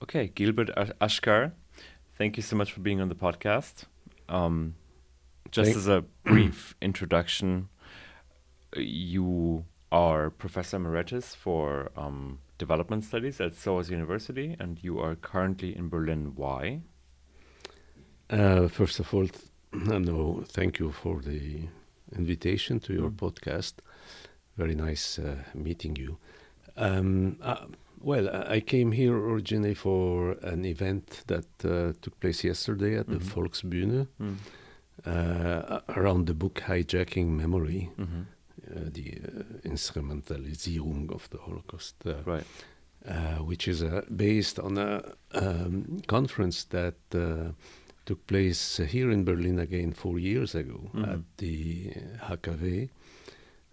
Okay, Gilbert Achcar, thank you so much for being on the podcast. Just Thank, as a brief introduction, you are Professor Emeritus for Development Studies at SOAS University, and you are currently in Berlin. Why? First of all, no, thank you for the invitation to your Mm. podcast. Very nice meeting you. Um, uh, I came here originally for an event that took place yesterday at the Mhm. Volksbühne Mm. around the book Hijacking Memory, Mhm. the instrumentalisierung of the Holocaust, Right. which is based on a conference that took place here in Berlin again 4 years ago at Mhm. the HKW,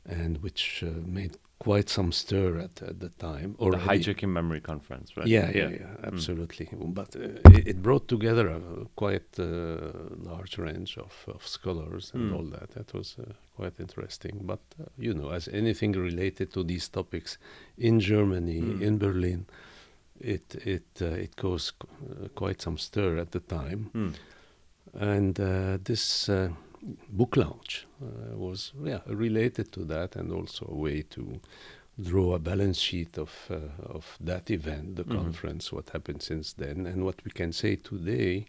and which made quite some stir at the time The already. Hijacking Memory Conference, right? Yeah, Mm. absolutely. But it brought together a quite large range of scholars and Mm. all that. That was quite interesting. But, as anything related to these topics in Germany, Mm. in Berlin, it caused quite some stir at the time. Mm. And this book launch was related to that, and also a way to draw a balance sheet of that event, the Mhm. conference, what happened since then, and what we can say today.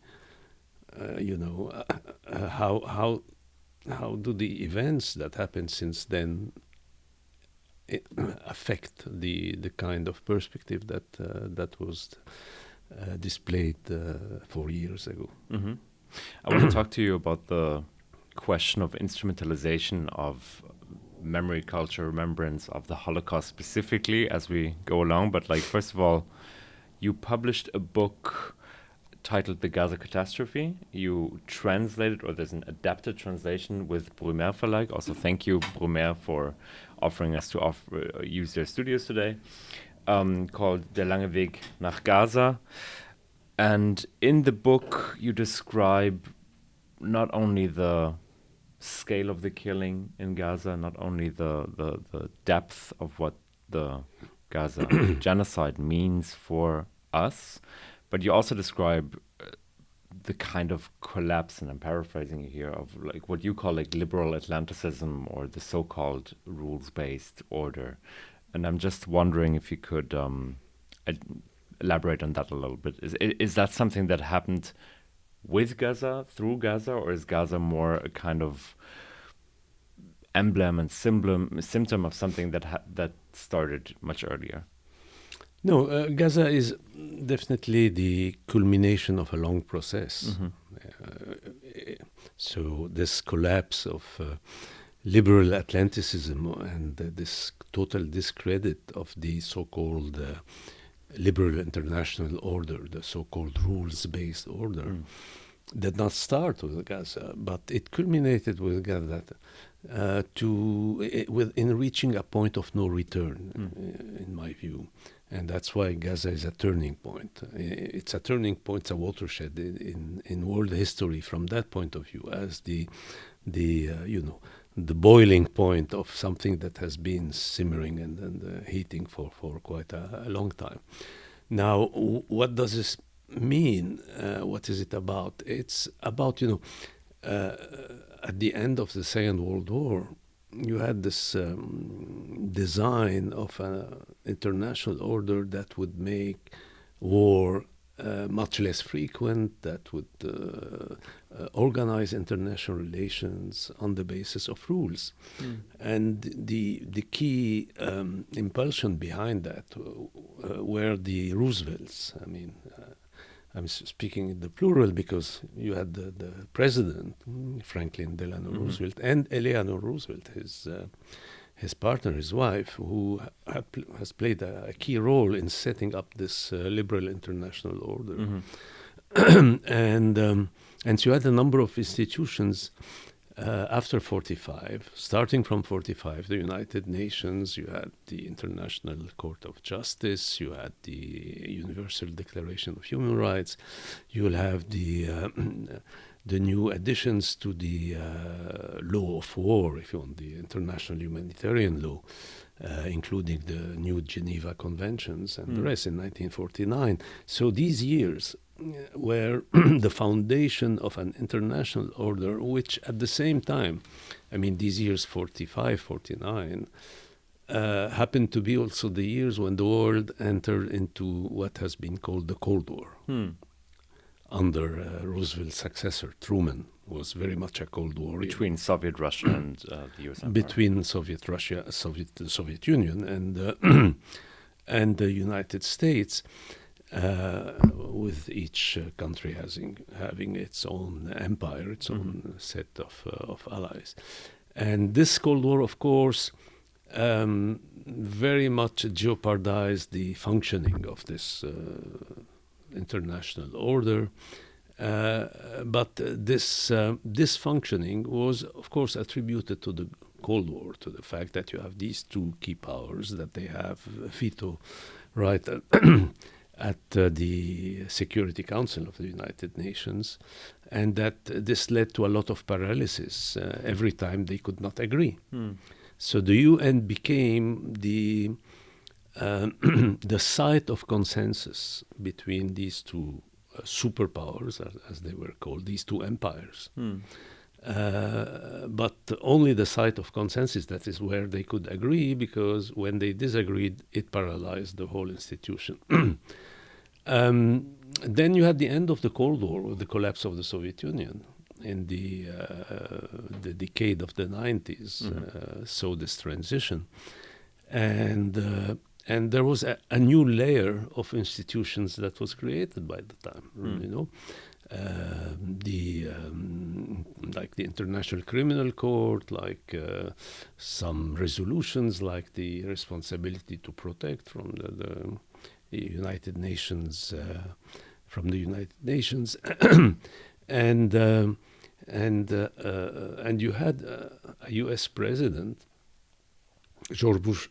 How do the events that happened since then affect the kind of perspective that was displayed 4 years ago. Mhm. I want to talk to you about the question of instrumentalization of memory, culture, remembrance of the Holocaust specifically as we go along. But first of all, you published a book titled The Gaza Catastrophe. You translated, or there's an adapted translation with Brumer Verlag. Also, thank you, Brumer, for offering us to use their studios today. Called Der lange Weg nach Gaza. And in the book, you describe not only the scale of the killing in Gaza, not only the depth of what the Gaza genocide means for us, but you also describe the kind of collapse, and I'm paraphrasing here, of what you call liberal Atlanticism or the so-called rules-based order. And I'm just wondering if you could elaborate on that a little bit. Is that something that happened with Gaza, through Gaza, or is Gaza more a kind of emblem and symptom of something that started much earlier? No, Gaza is definitely the culmination of a long process. Mm-hmm. So this collapse of liberal Atlanticism and this total discredit of the so-called liberal international order, the so-called rules-based order, did not start with Gaza, but it culminated with Gaza in reaching a point of no return, in my view. And that's why Gaza is a turning point. It's a turning point, it's a watershed in world history from that point of view, as the boiling point of something that has been simmering and heating for quite a long time. Now, what does this mean? What is it about? It's about, at the end of the Second World War, you had this design of an international order that would make war much less frequent, that would organize international relations on the basis of rules. And the key impulsion behind that were the Roosevelts. I mean, I'm speaking in the plural because you had the president, Franklin Delano Roosevelt, and Eleanor Roosevelt, his partner, his wife, who has played a key role in setting up this liberal international order. And so you had a number of institutions after 45, starting from 45, the United Nations, you had the International Court of Justice, you had the Universal Declaration of Human Rights, you'll have the new additions to the law of war, if you want, the international humanitarian law. including the new Geneva Conventions and the rest in 1949. So these years were the foundation of an international order, which at the same time, I mean, these years 45, 49, happened to be also the years when the world entered into what has been called the Cold War. Under Roosevelt's successor, Truman, was very much a Cold War. Between Soviet Russia and the US Empire. Between Soviet Russia, the Soviet Union, and and the United States, with each country having its own empire, its own set of allies. And this Cold War, of course, very much jeopardized the functioning of this international order. But this functioning was, of course, attributed to the Cold War, to the fact that you have these two key powers, that they have veto right at the Security Council of the United Nations, and that this led to a lot of paralysis every time they could not agree. So the UN became the site of consensus between these two superpowers, as they were called, these two empires. But only the site of consensus, that is where they could agree, because when they disagreed, it paralyzed the whole institution. Then you had the end of the Cold War with the collapse of the Soviet Union in the decade of the 90s, so this transition. And there was a new layer of institutions that was created by the time, you know. Like the International Criminal Court, like some resolutions, like the responsibility to protect from the United Nations, and you had a U.S. president, George Bush,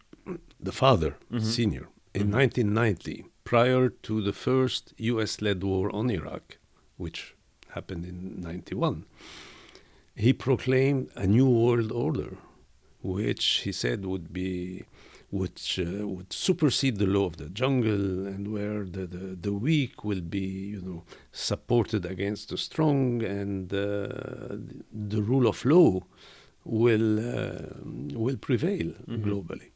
the father, senior, in 1990, prior to the first U.S.-led war on Iraq, which happened in 91, he proclaimed a new world order, which he said would supersede the law of the jungle, and where the weak will be, you know, supported against the strong, and the rule of law will prevail globally.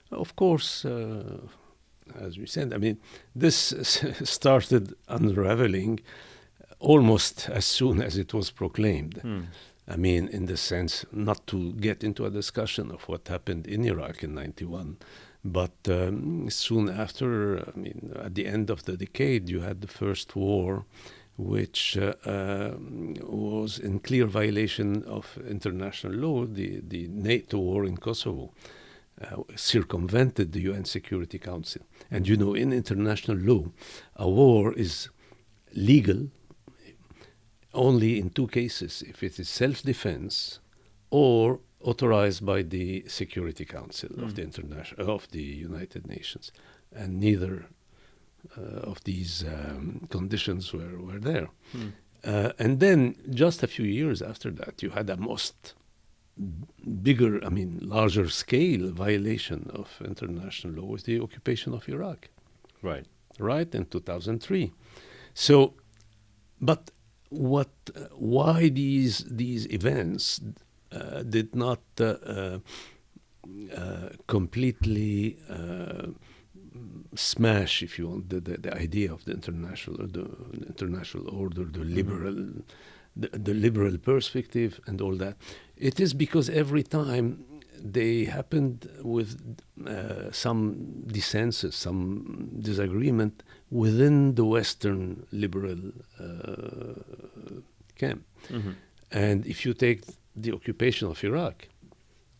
Of course, as we said, I mean, this started unraveling almost as soon as it was proclaimed. I mean, in the sense, not to get into a discussion of what happened in Iraq in 91, but soon after, I mean, at the end of the decade, you had the first war, which was in clear violation of international law, the NATO war in Kosovo. Circumvented the UN Security Council. And you know, in international law, a war is legal only in two cases: if it is self-defense or authorized by the Security Council of the United Nations. And neither of these conditions were there. And then, just a few years after that, you had a larger scale violation of international law with the occupation of Iraq. Right, in 2003. So, but why these events did not completely smash, if you want, the idea of the international order, the liberal perspective and all that. It is because every time they happened with some dissensus, some disagreement within the Western liberal camp. And if you take the occupation of Iraq,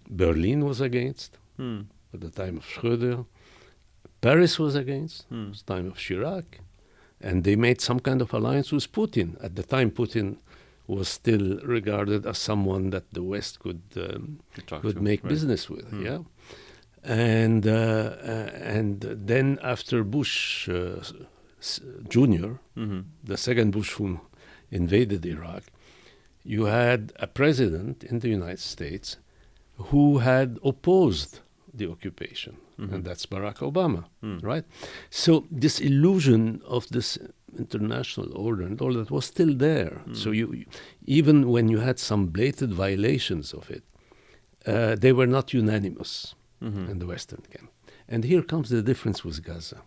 Berlin was against at the time of Schröder. Paris was against at the time of Chirac. And they made some kind of alliance with Putin. At the time, Putin was still regarded as someone that the West could make business with. And then after Bush Jr., the second Bush who invaded Iraq, you had a president in the United States who had opposed the occupation, and that's Barack Obama, right? So this illusion of this international order and all that was still there. So you even when you had some blatant violations of it, they were not unanimous in the Western camp. And here comes the difference with Gaza.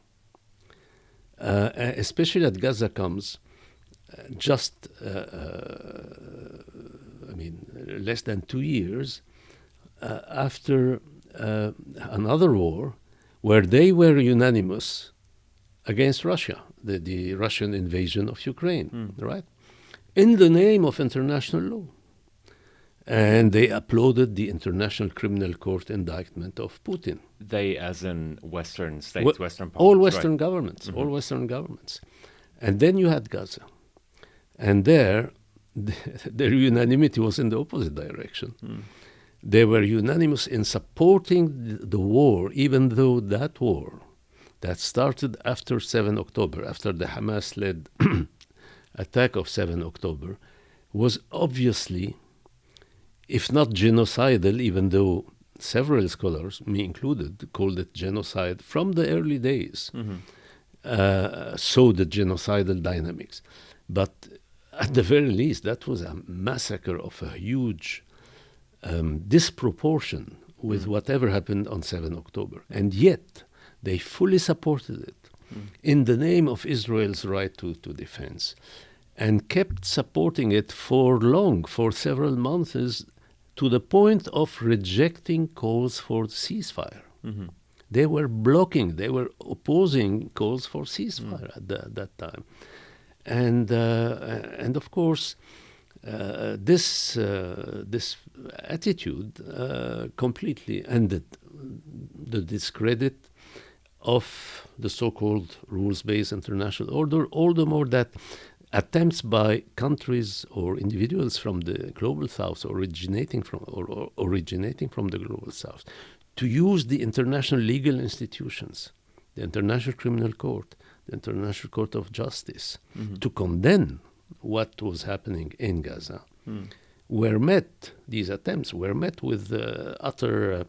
Especially that Gaza comes just, less than 2 years after another war where they were unanimous against Russia, the Russian invasion of Ukraine, right? In the name of international law. And they applauded the International Criminal Court indictment of Putin. They, as in Western states, Western powers, all Western right? governments, all Western governments. And then you had Gaza. And there, their unanimity was in the opposite direction. They were unanimous in supporting the war, even though that war that started after 7 October, after the Hamas-led attack of 7 October, was obviously, if not genocidal, even though several scholars, me included, called it genocide from the early days, saw the genocidal dynamics. But at the very least, that was a massacre of a huge disproportion with whatever happened on 7 October. And yet, they fully supported it in the name of Israel's right to defense, and kept supporting it for long, for several months, to the point of rejecting calls for ceasefire. They were blocking, they were opposing calls for ceasefire at that time. And of course, this attitude completely ended the discredit of the so-called rules-based international order, all the more that attempts by countries or individuals from the global south originating from the global south to use the international legal institutions, the International Criminal Court, the International Court of Justice, to condemn what was happening in Gaza, these attempts were met with utter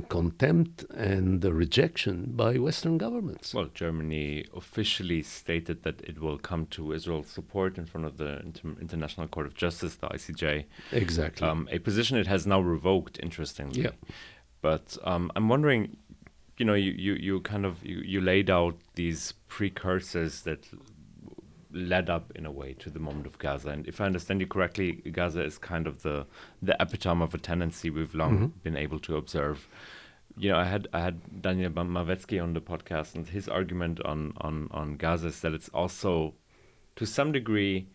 contempt and rejection by Western governments. Well, Germany officially stated that it will come to Israel's support in front of the International Court of Justice, the ICJ. Exactly. A position it has now revoked, interestingly. Yeah. But I'm wondering, you laid out these precursors that led up in a way to the moment of Gaza. And if I understand you correctly, Gaza is kind of the epitome of a tendency we've long been able to observe. I had Daniel Mawecki on the podcast, and his argument on Gaza is that it's also, to some degree,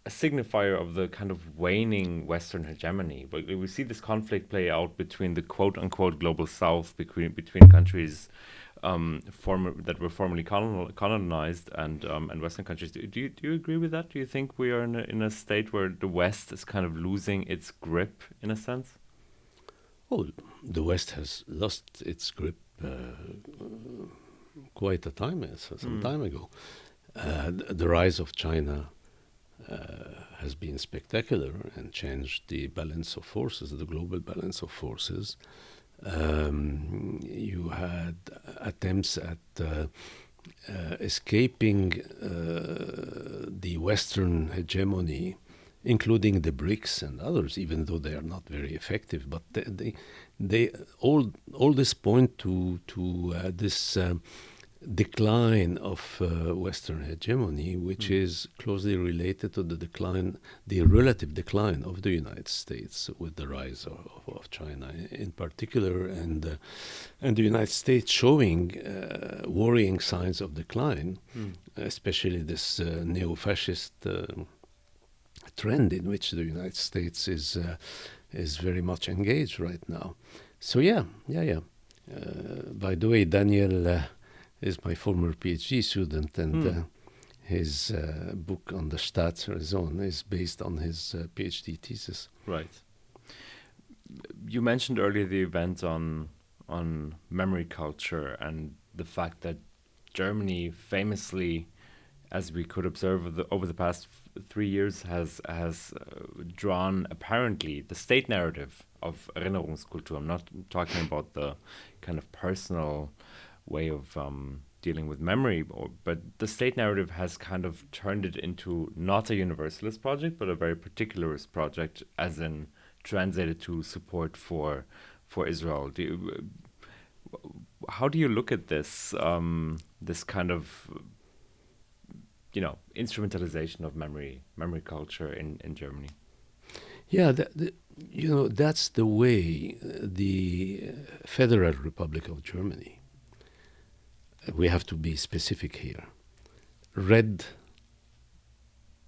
a signifier of the kind of waning Western hegemony. But we see this conflict play out between the quote-unquote global South, between countries that were formerly colonized and Western countries. Do you agree with that? Do you think we are in a state where the West is kind of losing its grip in a sense? Oh, the West has lost its grip quite a time, some time ago. The rise of China has been spectacular and changed the balance of forces, the global balance of forces. You had attempts at escaping the Western hegemony, including the BRICS and others, even though they are not very effective. But they all this point to this decline of Western hegemony, which is closely related to the relative decline of the United States with the rise of China in particular, and the United States showing worrying signs of decline, especially this neo-fascist trend in which the United States is very much engaged right now. So yeah. By the way, Daniel is my former PhD student, and his book on the Staatsräson is based on his PhD thesis. Right. You mentioned earlier the event on memory culture and the fact that Germany famously as we could observe over the past 3 years, has drawn apparently the state narrative of Erinnerungskultur. I'm not talking about the kind of personal way of dealing with memory, but the state narrative has kind of turned it into not a universalist project, but a very particularist project, as in translated to support for Israel. How do you look at this this kind of instrumentalization of memory culture in Germany? Yeah, that's the way the Federal Republic of Germany, we have to be specific here, read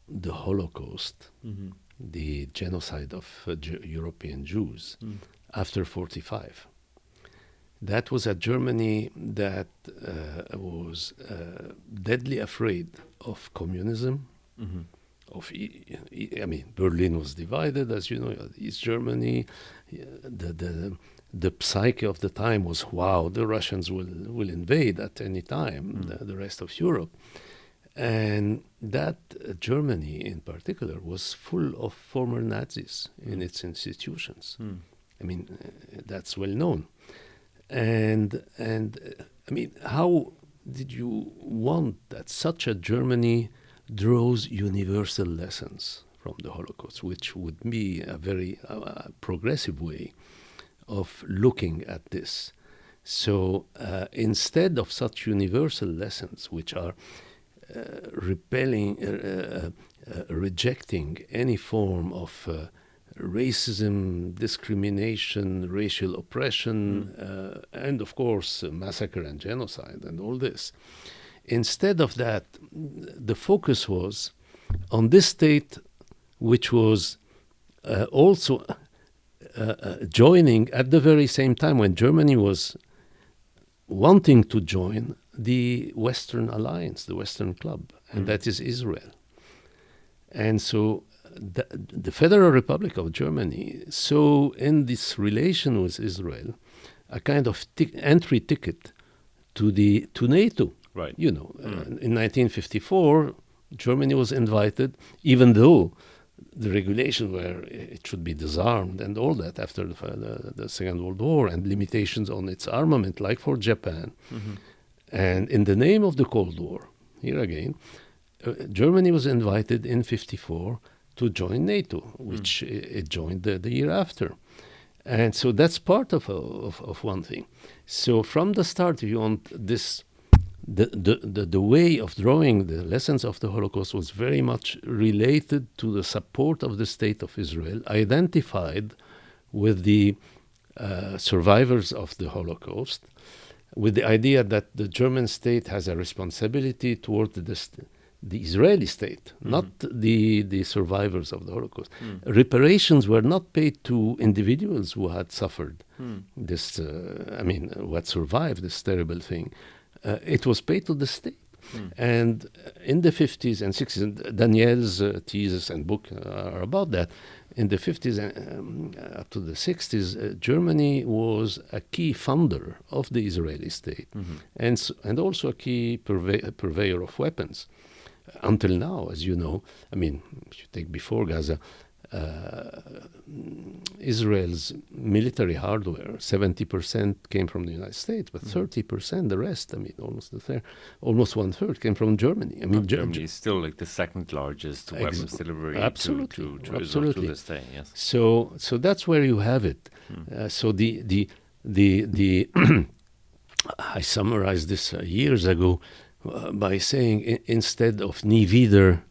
the Holocaust, the genocide of European Jews after 1945. That was a Germany that was deadly afraid of communism. Berlin was divided, as you know, East Germany. The psyche of the time was, wow, the Russians will invade at any time the rest of Europe. And that Germany in particular was full of former Nazis in its institutions. That's well known. And how did you want that such a Germany draws universal lessons from the Holocaust, which would be a very progressive way of looking at this? So instead of such universal lessons, which are rejecting any form of racism, discrimination, racial oppression, and of course massacre and genocide and all this. Instead of that, the focus was on this state, which was also joining at the very same time when Germany was wanting to join the Western Alliance, the Western Club, and that is Israel. And so the Federal Republic of Germany saw in this relation with Israel a kind of entry ticket to NATO. Right. In 1954, Germany was invited, even though the regulation where it should be disarmed and all that after the Second World War, and limitations on its armament, like for Japan. And in the name of the Cold War, here again, Germany was invited in 1954 to join NATO, which it joined the year after. And so that's part of one thing. So from the start, you want this, the way of drawing the lessons of the Holocaust was very much related to the support of the State of Israel, identified with the survivors of the Holocaust, with the idea that the German state has a responsibility toward the Israeli state, not the survivors of the Holocaust. Reparations were not paid to individuals who had suffered this, who had survived this terrible thing. It was paid to the state. And in the 50s and 60s, Daniel's thesis and book are about that. In the 50s up to the 60s, Germany was a key funder of the Israeli state, and also a key purveyor of weapons. Until now, as you know, if you take before Gaza, Israel's military hardware, 70% came from the United States, but 30%, the rest, almost one third came from Germany. Germany is still like the second largest weapons delivery to Israel to this day. Yes. So that's where you have it. So the I summarized this years ago by saying, instead of nie wieder,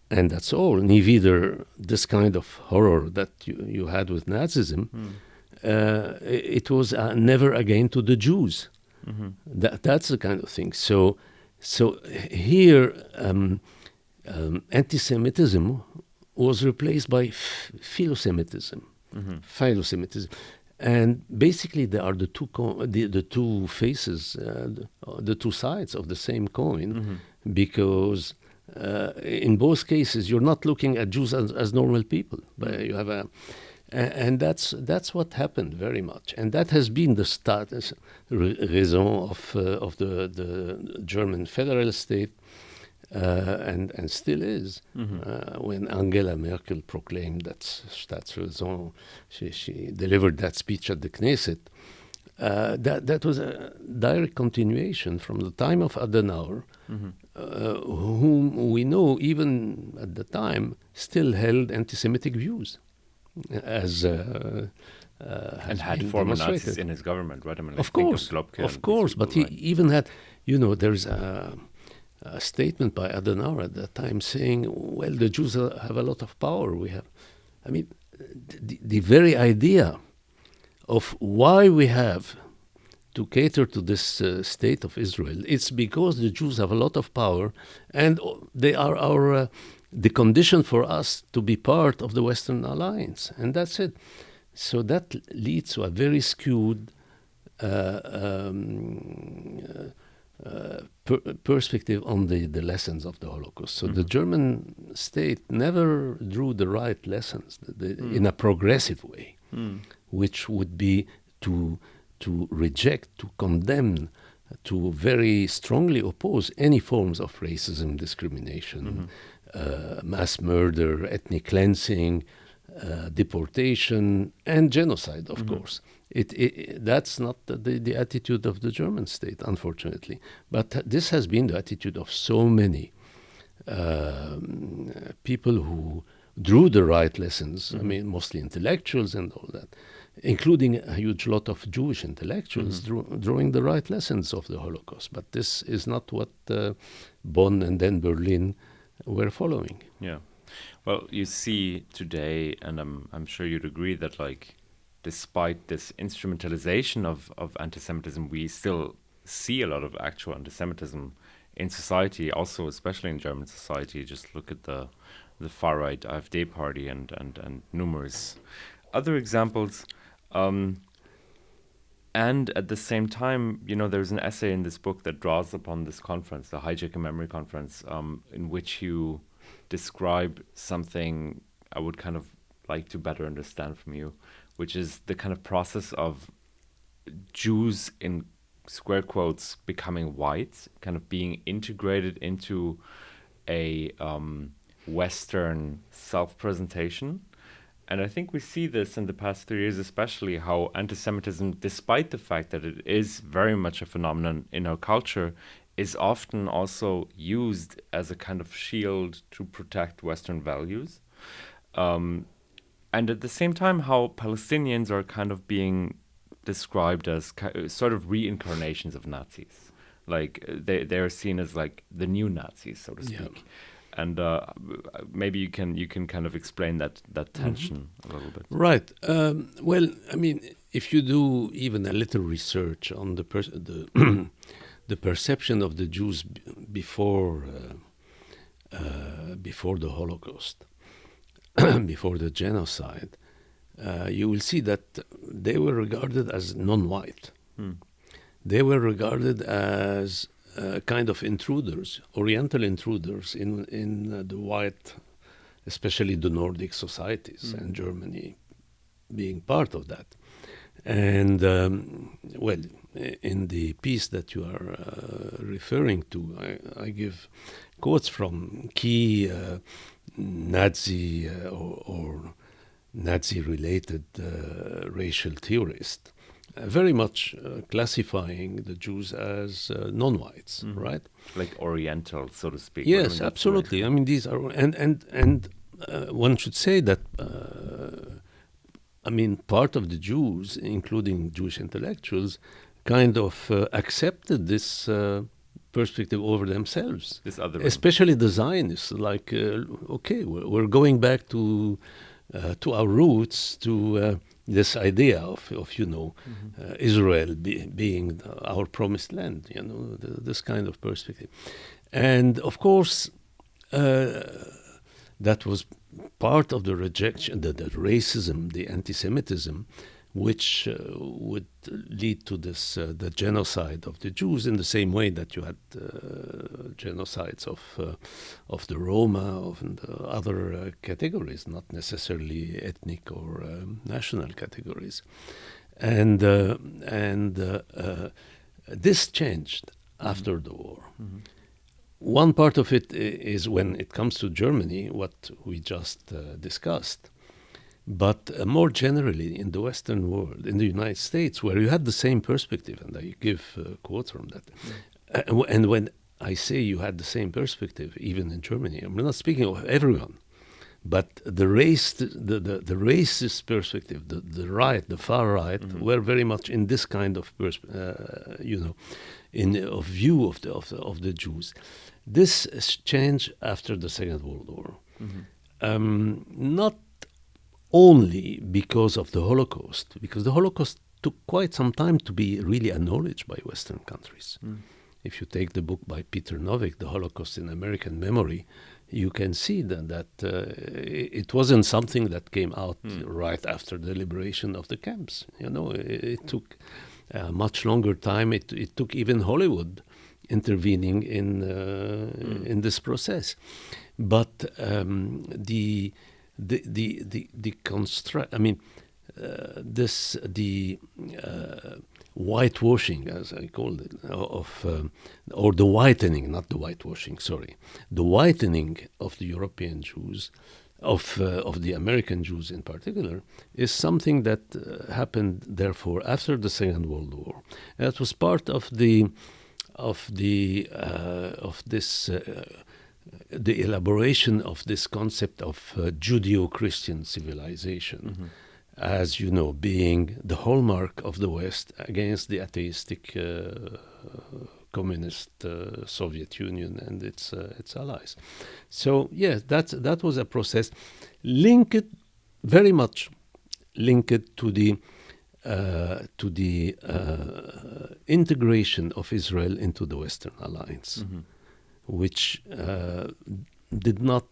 and that's all, nie wieder, this kind of horror that you had with Nazism, it was never again to the Jews. That's the kind of thing. So here, anti-Semitism was replaced by Philosemitism. Philosemitism. And basically, they are the two faces, the two sides of the same coin, because in both cases, you're not looking at Jews as normal people. But you have and that's what happened very much, and that has been the Staatsräson of the German federal state, and still is. When Angela Merkel proclaimed that Staatsräson, she delivered that speech at the Knesset, that was a direct continuation from the time of Adenauer, whom we know even at the time still held anti-Semitic views, as and had former Nazis in his government, right? I mean, of course, but he even had, there's a statement by Adenauer at that time saying, well, the Jews have a lot of power. The very idea of why we have to cater to this state of Israel, it's because the Jews have a lot of power, and they are the condition for us to be part of the Western alliance, and that's it. So that leads to a very skewed perspective on the lessons of the Holocaust. So the German state never drew the right lessons in a progressive way, which would be to reject, to condemn, to very strongly oppose any forms of racism, discrimination, mass murder, ethnic cleansing, deportation, and genocide, of course. That's not the attitude of the German state, unfortunately. But this has been the attitude of so many people who drew the right lessons, mostly intellectuals and all that, including a huge lot of Jewish intellectuals drawing the right lessons of the Holocaust. But this is not what Bonn and then Berlin were following. Yeah. Well, you see today, and I'm sure you'd agree that, like, despite this instrumentalization of anti-Semitism, we still see a lot of actual anti-Semitism in society, also especially in German society. Just look at the far-right AfD party and numerous other examples. And at the same time, there's an essay in this book that draws upon this conference, the Hijacker Memory Conference, in which you describe something I would kind of like to better understand from you, which is the kind of process of Jews, in square quotes, becoming white, kind of being integrated into a Western self-presentation. And I think we see this in the past 3 years, especially how anti-Semitism, despite the fact that it is very much a phenomenon in our culture, is often also used as a kind of shield to protect Western values. And at the same time, how Palestinians are kind of being described as sort of reincarnations of Nazis. Like, they're seen as like the new Nazis, so to speak. Yeah. And maybe you can kind of explain that tension a little bit. Right. Well, if you do even a little research on the perception of the Jews before the Holocaust, before the genocide, you will see that they were regarded as non-white. They were regarded as kind of intruders, Oriental intruders in the white, especially the Nordic societies, and Germany being part of that. And, in the piece that you are referring to, I give quotes from key Nazi or Nazi-related racial theorists, very much classifying the Jews as non-whites, right? Like Oriental, so to speak. Yes, absolutely. These are, and one should say that, part of the Jews, including Jewish intellectuals, kind of accepted this perspective over themselves. This other, especially the Zionists, like, okay, we're going back to our roots, to this idea of Israel being our promised land, this kind of perspective. And of course, that was part of the rejection, the racism, the anti-Semitism, which would lead to this the genocide of the Jews, in the same way that you had genocides of the Roma, of other categories, not necessarily ethnic or national categories, and this changed after the war. one part of it is when it comes to Germany, what we just discussed. But more generally in the Western world, in the United States, where you had the same perspective, and I give quotes from that. And when I say you had the same perspective, even in Germany, I'm not speaking of everyone, but the racist perspective, the right, the far right, were very much in this kind of view of the Jews. This changed after the Second World War, not only because of the Holocaust, because the Holocaust took quite some time to be really acknowledged by Western countries. If you take the book by Peter Novick, The Holocaust in American Memory, you can see that it wasn't something that came out right after the liberation of the camps. It took much longer time. It took even Hollywood intervening in this process. But the whitewashing, as I called it, or the whitening, not the whitewashing, sorry, the whitening of the European Jews, of the American Jews in particular, is something that happened, therefore, after the Second World War. And it was part of the elaboration of this concept of Judeo-Christian civilization. As you know, being the hallmark of the West against the atheistic communist Soviet Union and its allies. So yes, that was a process very much linked to the integration of Israel into the Western alliance, which did not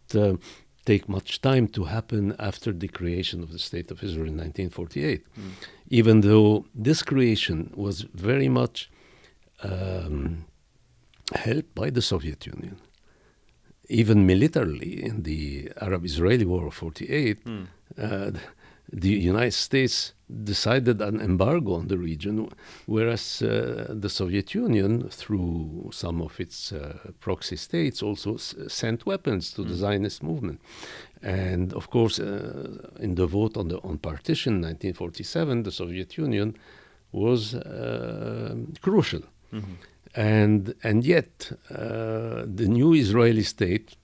take much time to happen after the creation of the State of Israel in 1948, even though this creation was very much helped by the Soviet Union. Even militarily, in the Arab-Israeli War of 48, the United States decided an embargo on the region, whereas the Soviet Union, through some of its proxy states, also sent weapons to the Zionist movement. And of course, in the vote on partition in 1947, the Soviet Union was crucial. And yet, the new Israeli state,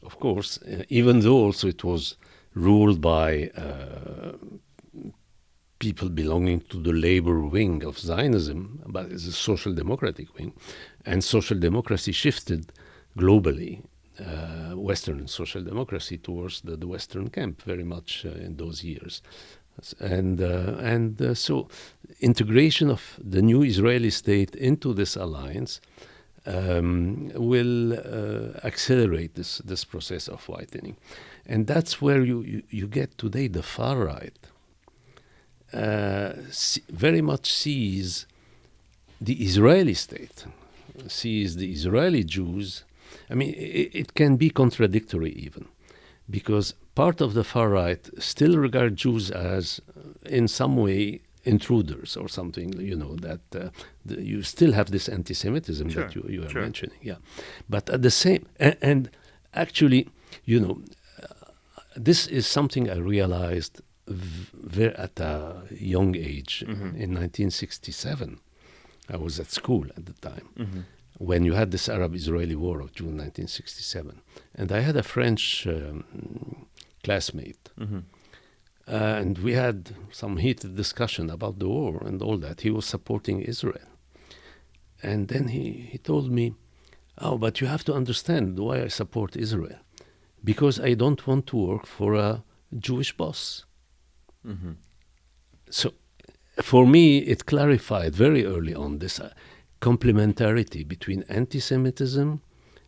of course, even though also it was ruled by people belonging to the labor wing of Zionism, but it's a social democratic wing, and social democracy shifted globally, Western social democracy towards the Western camp very much in those years. And so integration of the new Israeli state into this alliance will accelerate this process of whitening. And that's where you get today the far right very much sees the Israeli state, sees the Israeli Jews. I mean, it can be contradictory even, because part of the far right still regard Jews as, in some way, intruders or something, that you still have this anti-Semitism that you are mentioning. Yeah. But at the same, and actually, this is something I realized at a young age. In 1967. I was at school at the time, when you had this Arab-Israeli War of June 1967. And I had a French classmate. And we had some heated discussion about the war and all that. He was supporting Israel. And then he told me, but you have to understand why I support Israel. Because I don't want to work for a Jewish boss. So for me, it clarified very early on this complementarity between anti-Semitism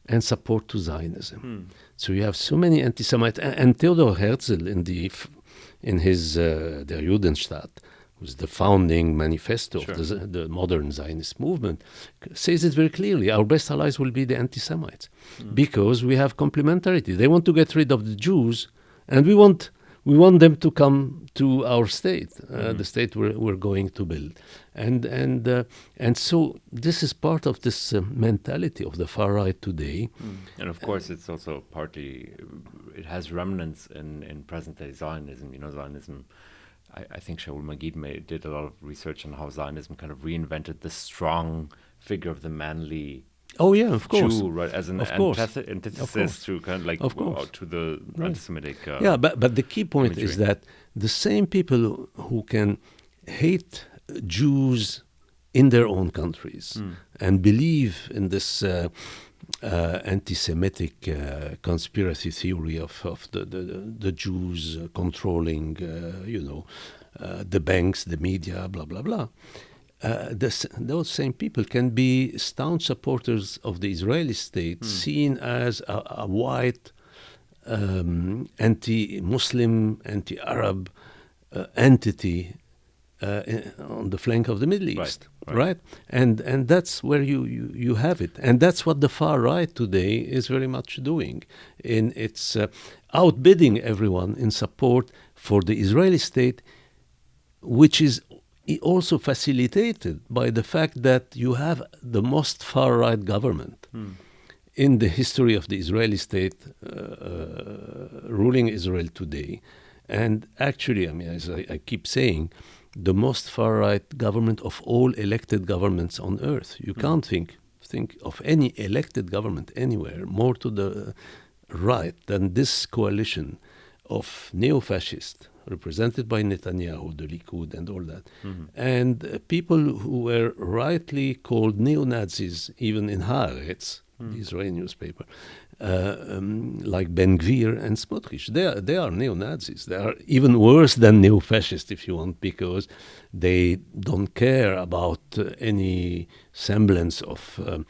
and support to Zionism. So you have so many anti-Semites. And Theodor Herzl, in his Der Judenstaat, who's the founding manifesto of the modern Zionist movement, says it very clearly. Our best allies will be the anti-Semites, because we have complementarity. They want to get rid of the Jews, and we want we want them to come to our state, the state we're going to build. And so this is part of this mentality of the far right today. And of course, it's also partly, it has remnants in present-day Zionism. You know, Zionism, I think Shaul Magid did a lot of research on how Zionism kind of reinvented the strong figure of the manly of course. Jew, right, as an antithesis to kind of like to the anti-Semitic. But the key point imagery. is that the same people who can hate Jews in their own countries and believe in this anti-Semitic conspiracy theory of the Jews controlling, the banks, the media, blah blah blah. Those same people can be staunch supporters of the Israeli state, seen as a white, anti-Muslim, anti-Arab entity on the flank of the Middle East, right? And that's where you have it, and that's what the far right today is very much doing. In its outbidding everyone in support for the Israeli state, which is also facilitated by the fact that you have the most far-right government in the history of the Israeli state ruling Israel today. And actually, I mean, as I keep saying, the most far-right government of all elected governments on earth. You can't think of any elected government anywhere more to the right than this coalition of neo-fascist, represented by Netanyahu, the Likud, and all that. And people who were rightly called neo-Nazis, even in Haaretz, the Israeli newspaper, like Ben Gvir and Smotrich. They are neo-Nazis. They are even worse than neo-fascist, if you want, because they don't care about any semblance of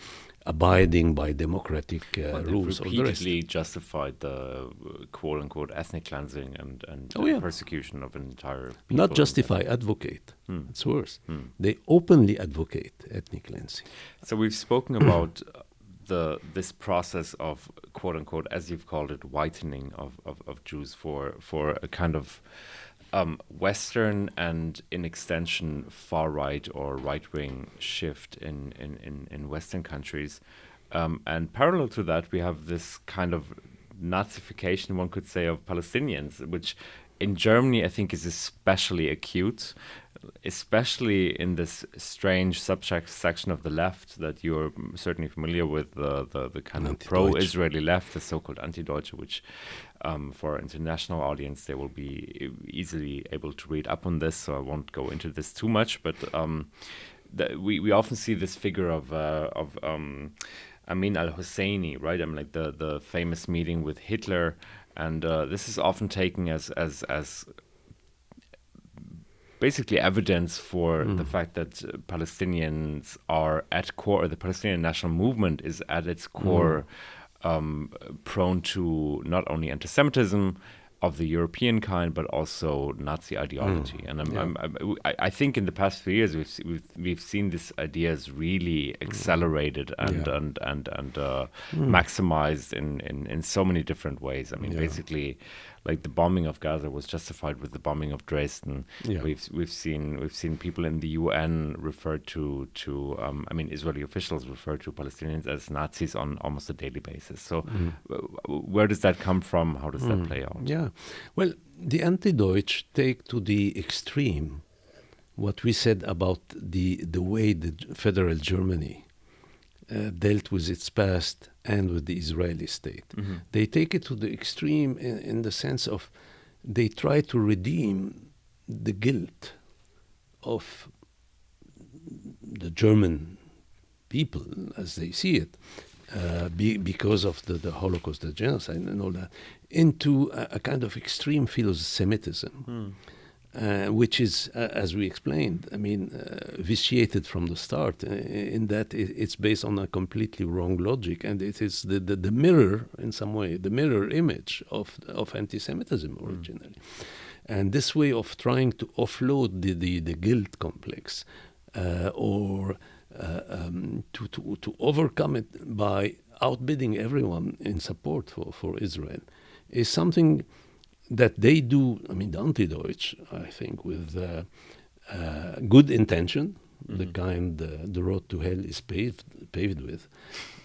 abiding by democratic rules. They've repeatedly justified the quote-unquote ethnic cleansing and persecution of an entire people. Not justify, advocate. It's worse. They openly advocate ethnic cleansing. So we've spoken about this process of quote-unquote, as you've called it, whitening of Jews for a kind of Western and, in extension, far-right or right-wing shift in Western countries. And parallel to that, we have this kind of Nazification, one could say, of Palestinians, which in Germany I think is especially acute, especially in this strange subsection of the left that you're certainly familiar with, the kind of pro-Israeli left, the so-called Anti-Deutsche, which for our international audience, they will be easily able to read up on this, so I won't go into this too much. But we often see this figure of Amin al-Husseini, right? I mean, like the famous meeting with Hitler, and this is often taken as basically evidence for the fact that Palestinians are at core, or the Palestinian national movement is at its core prone to not only anti-Semitism of the European kind, but also Nazi ideology. And I think in the past few years we've seen these ideas really accelerated and maximized in so many different ways. I mean, basically, like the bombing of Gaza was justified with the bombing of Dresden. We've seen people in the UN refer to I mean, Israeli officials refer to Palestinians as Nazis on almost a daily basis. So where does that come from? How does that play out? Yeah, well, the Anti-Deutsch take to the extreme what we said about the way the federal Germany dealt with its past and with the Israeli state. They take it to the extreme in the sense of they try to redeem the guilt of the German people as they see it because of the Holocaust, the genocide and all that, into a kind of extreme Philosemitism. Which is, as we explained, I mean, vitiated from the start in that it's based on a completely wrong logic, and it is the mirror, in some way, the mirror image of anti-Semitism originally. And this way of trying to offload the guilt complex or to overcome it by outbidding everyone in support for Israel is something that they do, I mean, the Anti-Deutsch, I think, with good intention, the kind the road to hell is paved with,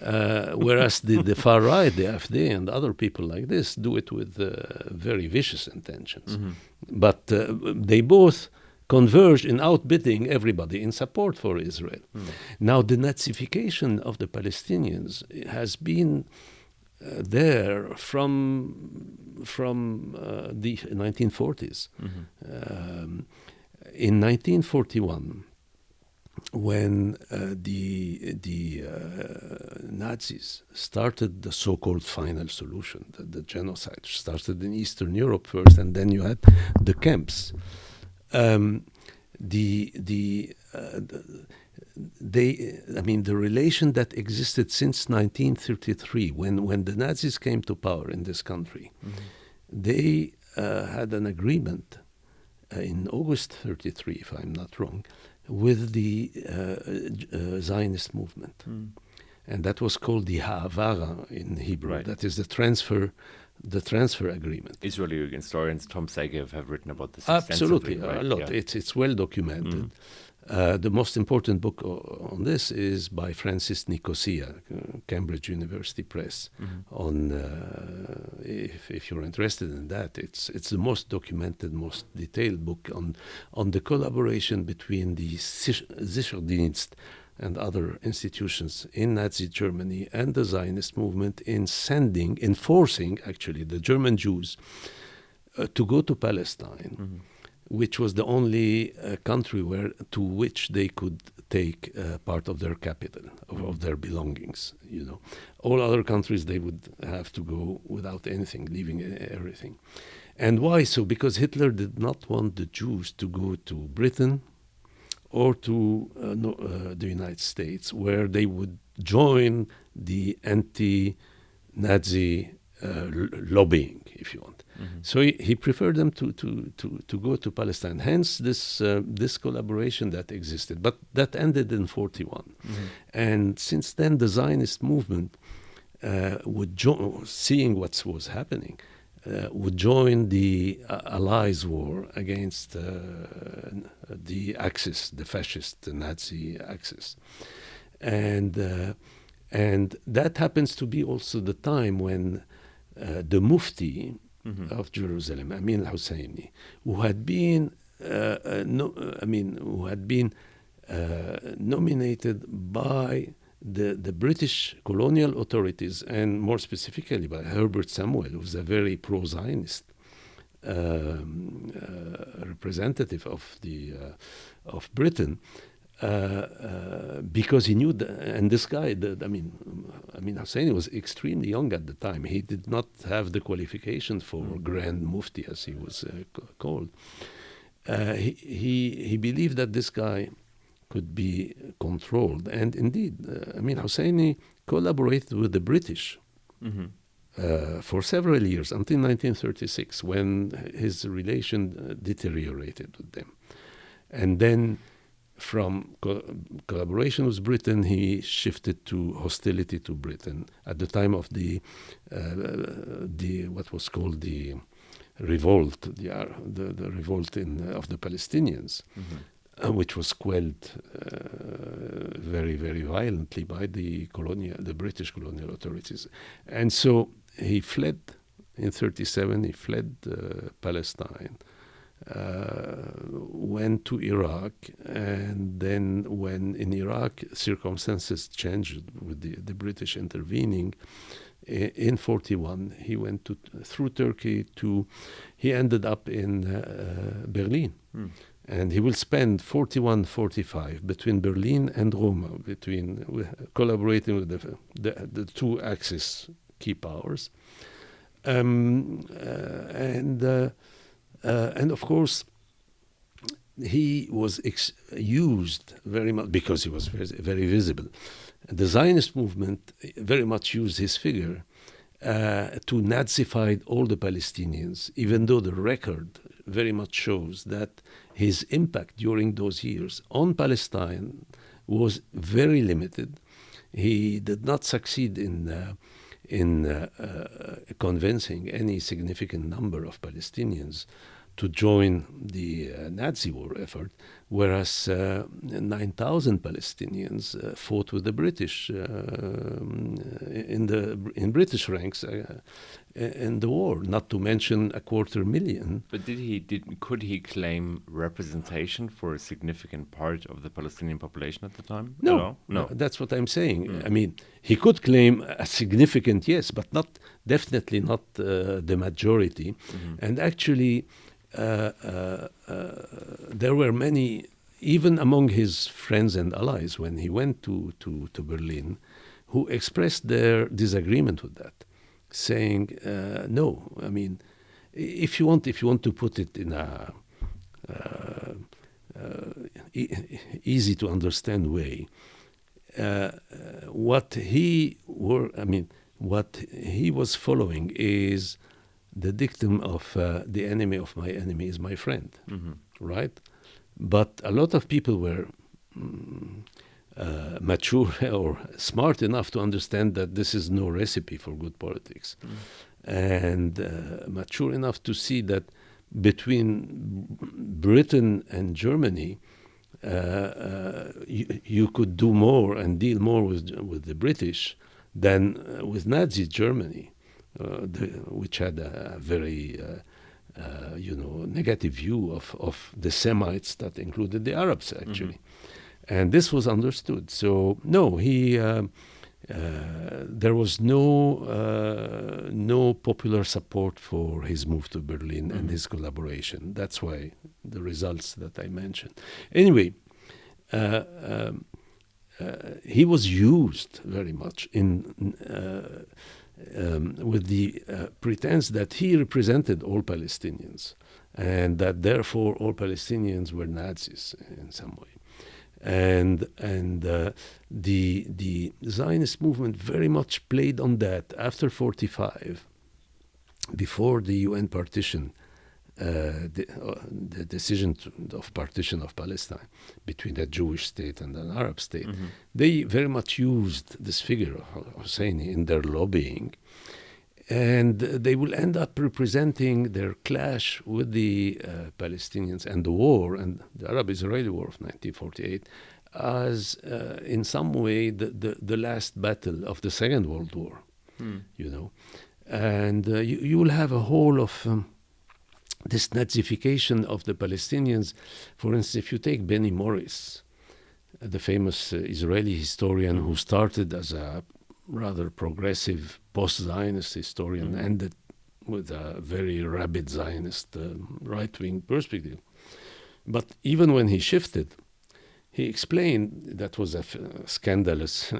whereas the far right, the AfD and other people like this, do it with very vicious intentions. But they both converge in outbidding everybody in support for Israel. Now, the Nazification of the Palestinians has been there from the 1940s. In 1941, when the Nazis started the so-called final solution, the genocide started in Eastern Europe first, and then you had the camps. The relation that existed since 1933, when the Nazis came to power in this country, they had an agreement in August 33, if I'm not wrong, with the Zionist movement. And that was called the Ha'avara in Hebrew. Right. That is the transfer agreement. Israeli historians Tom Segev have written about this absolutely, right? A lot. Yeah. It's well documented. The most important book on this is by Francis Nicosia, Cambridge University Press. On if you're interested in that, it's the most documented, most detailed book on the collaboration between the Sicherdienst and other institutions in Nazi Germany and the Zionist movement in forcing actually the German Jews to go to Palestine, which was the only country to which they could take part of their capital, of their belongings. You know, all other countries they would have to go without anything, leaving everything. And why so? Because Hitler did not want the Jews to go to Britain or to the United States, where they would join the anti-Nazi lobbying, if you want. So he preferred them to go to Palestine. Hence this collaboration that existed, but that ended in 1941. And since then, the Zionist movement would seeing what was happening, would join the Allies' war against the Axis, the fascist, the Nazi Axis, and that happens to be also the time when the Mufti of Jerusalem, Amin al-Husseini, who had been nominated by the British colonial authorities, and more specifically by Herbert Samuel, who was a very pro-Zionist representative of Britain, because he knew and this guy, Amin Husseini was extremely young at the time. He did not have the qualifications for Grand Mufti, as he was called. He believed that this guy could be controlled, and indeed, Amin Husseini collaborated with the British for several years until 1936, when his relation deteriorated with them, and then from collaboration with Britain, he shifted to hostility to Britain at the time of the what was called the revolt, the revolt of the Palestinians, which was quelled very, very violently by the British colonial authorities. And so he fled in 1937. He fled Palestine. Went to Iraq, and then when in Iraq circumstances changed with the British intervening, in 1941 he went through Turkey he ended up in Berlin, and he will spend 1941-1945 between Berlin and Roma, collaborating with the two Axis key powers, and of course, he was used very much because he was very, very visible. The Zionist movement very much used his figure to Nazify all the Palestinians, even though the record very much shows that his impact during those years on Palestine was very limited. He did not succeed in in convincing any significant number of Palestinians to join the Nazi war effort, whereas 9,000 Palestinians fought with the British in British ranks in the war, not to mention 250,000. But could he claim representation for a significant part of the Palestinian population at the time? No, that's what I'm saying. I mean, he could claim a significant, yes, but definitely not the majority. And actually, there were many, even among his friends and allies, when he went to Berlin, who expressed their disagreement with that, saying, no, I mean, if you want to put it in a easy to understand way, what he was following is the dictum of the enemy of my enemy is my friend, right? But a lot of people were mature or smart enough to understand that this is no recipe for good politics, and mature enough to see that between Britain and Germany, you could do more and deal more with the British than with Nazi Germany, which had a very negative view of the Semites that included the Arabs, actually. And this was understood. So, no, there was no popular support for his move to Berlin and his collaboration. That's why the results that I mentioned. Anyway, he was used very much with the pretense that he represented all Palestinians and that therefore all Palestinians were Nazis in some way. And the Zionist movement very much played on that after 1945, before the UN partition, the decision of partition of Palestine between a Jewish state and an Arab state. They very much used this figure of Husseini in their lobbying, and they will end up representing their clash with the Palestinians and the war and the Arab-Israeli War of 1948 as in some way the last battle of the Second World War, and you will have a whole of this Nazification of the Palestinians. For instance, if you take Benny Morris, the famous Israeli historian who started as a rather progressive post-Zionist historian, ended with a very rabid Zionist right-wing perspective. But even when he shifted, he explained, that was a scandalous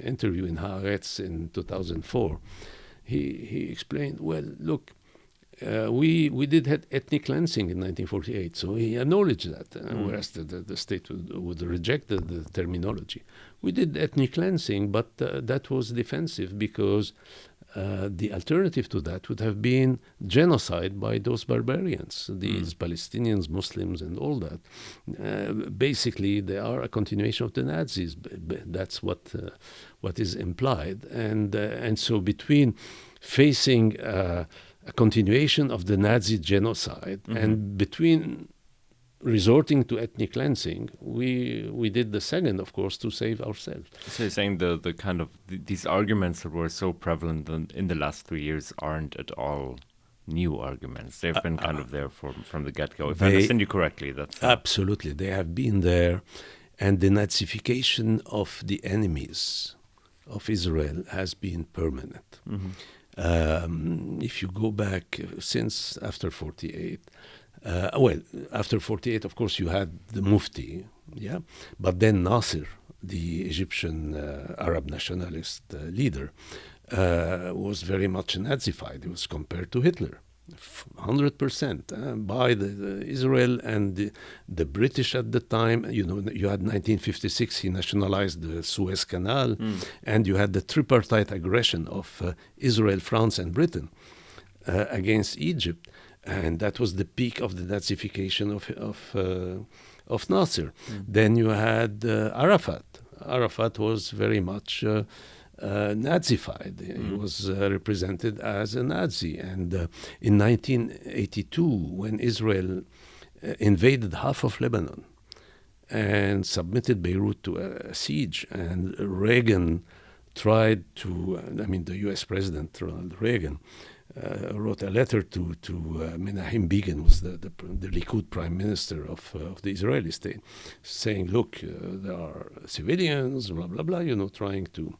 interview in Haaretz in 2004, he explained, well, look, we did have ethnic cleansing in 1948, so he acknowledged that, whereas the state would reject the terminology. We did ethnic cleansing, but that was defensive because the alternative to that would have been genocide by those barbarians, these Palestinians, Muslims, and all that. Basically, they are a continuation of the Nazis. That's what is implied, and so between facing a continuation of the Nazi genocide and between resorting to ethnic cleansing, we did the second, of course, to save ourselves. So you're saying the kind of these arguments that were so prevalent in the last 3 years aren't at all new arguments. They've been kind of there from the get-go. If I understand you correctly, that's absolutely, they have been there, and the Nazification of the enemies of Israel has been permanent. If you go back since after 1948, after 1948, of course, you had the Mufti, but then Nasser, the Egyptian Arab nationalist leader, was very much Nazified. He was compared to Hitler, 100% by the Israel and the British at the time. You had 1956, he nationalized the Suez Canal, and you had the tripartite aggression of Israel, France, and Britain against Egypt. And that was the peak of the Nazification of Nasser. Then you had Arafat. Arafat was very much Nazified. He was represented as a Nazi. And in 1982, when Israel invaded half of Lebanon and submitted Beirut to a siege, and Reagan tried to, the US President Ronald Reagan wrote a letter to Menachem Begin, was the Likud prime minister of the Israeli state, saying, look, there are civilians, blah, blah, blah, trying to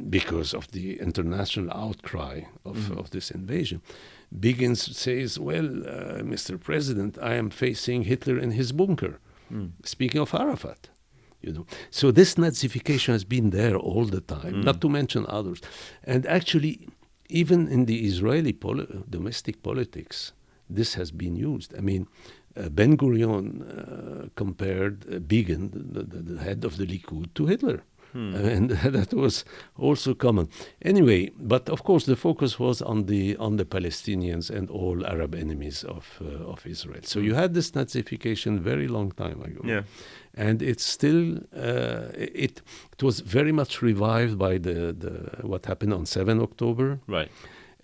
because of the international outcry of this invasion. Begin says, well, Mr. President, I am facing Hitler in his bunker. Speaking of Arafat, So this Nazification has been there all the time, not to mention others. And actually, even in the Israeli domestic politics, this has been used. Ben-Gurion compared Begin, the head of the Likud, to Hitler. And that was also common. Anyway, but of course the focus was on the Palestinians and all Arab enemies of Israel. So you had this Nazification very long time ago. Yeah. And it's still it was very much revived by the what happened on 7 October. Right.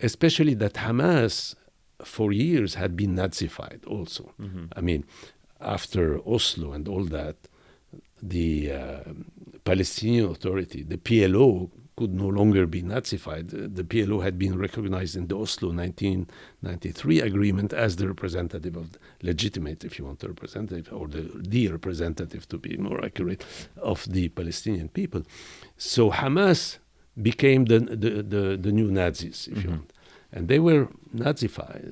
Especially that Hamas for years had been Nazified also. After Oslo and all that, the Palestinian Authority, the PLO, could no longer be Nazified. The PLO had been recognized in the Oslo 1993 agreement as the representative of, legitimate, if you want, the representative, or the representative, to be more accurate, of the Palestinian people. So Hamas became the new Nazis, if you want. And they were Nazified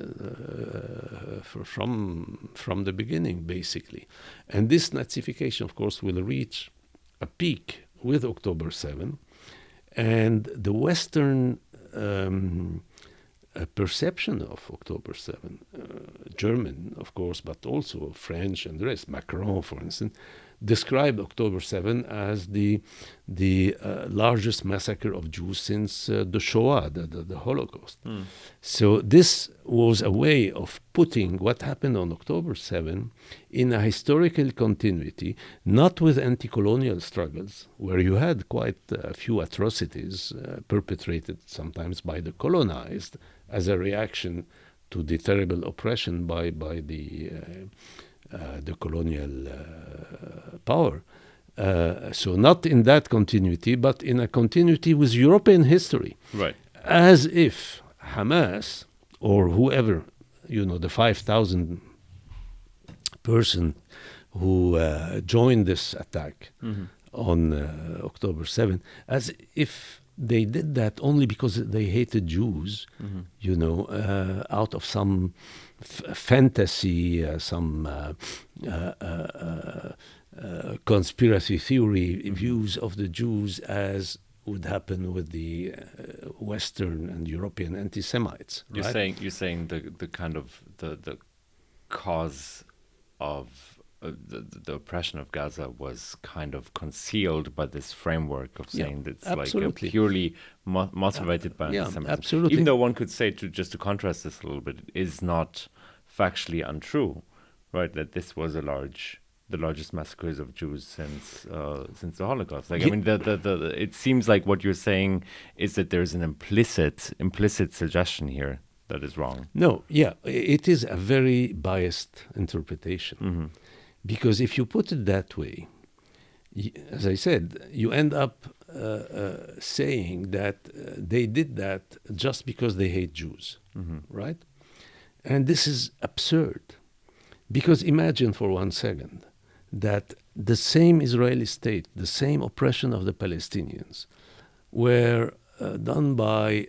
from the beginning, basically. And this Nazification, of course, will reach a peak with October 7. And the Western perception of October 7, German, of course, but also French and the rest, Macron, for instance, described October 7 as the largest massacre of Jews since the Shoah, the Holocaust. So this was a way of putting what happened on October 7 in a historical continuity, not with anti-colonial struggles, where you had quite a few atrocities perpetrated sometimes by the colonized as a reaction to the terrible oppression by the colonial power. So not in that continuity, but in a continuity with European history. Right. As if Hamas or whoever, the 5,000 person who joined this attack on October 7, as if they did that only because they hated Jews, out of some fantasy, some conspiracy theory views of the Jews, as would happen with the Western and European anti-Semites. You're saying the kind of the cause of the oppression of Gaza was kind of concealed by this framework of saying that it's absolutely. like a purely motivated by anti-Semitism. Absolutely. Even though one could say, just to contrast this a little bit, it is not factually untrue, right? That this was the largest massacres of Jews since the Holocaust. It seems like what you're saying is that there's an implicit suggestion here that is wrong. No, it is a very biased interpretation. Because if you put it that way, as I said, you end up saying that they did that just because they hate Jews, right? And this is absurd. Because imagine for 1 second that the same Israeli state, the same oppression of the Palestinians, were done by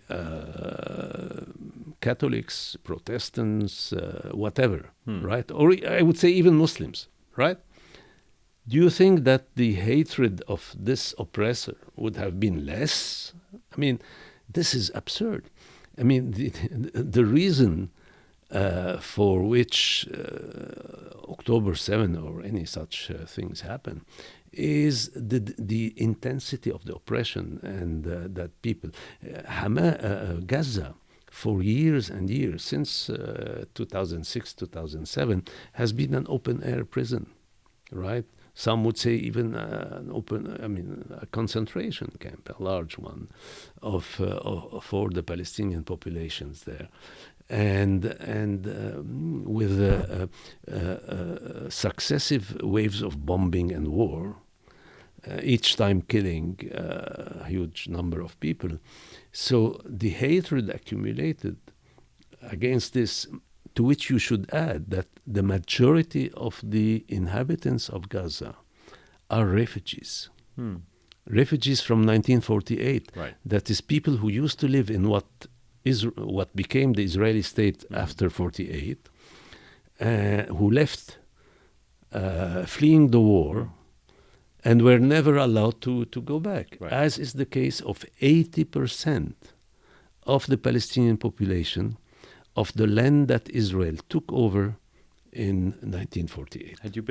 Catholics, Protestants, whatever, right? Or I would say even Muslims, right? Do you think that the hatred of this oppressor would have been less? This is absurd. The reason for which October 7 or any such things happen is the intensity of the oppression, and that people, Gaza, for years and years, since 2006, 2007, has been an open-air prison, right? Some would say even a concentration camp, a large one, for the Palestinian populations there, and with successive waves of bombing and war, each time killing a huge number of people. So the hatred accumulated against this, to which you should add that the majority of the inhabitants of Gaza are refugees. Refugees from 1948. Right. That is, people who used to live in what became the Israeli state after 48, who left fleeing the war and were never allowed to go back, right. as is the case of 80% of the Palestinian population of the land that Israel took over in 1948. Have you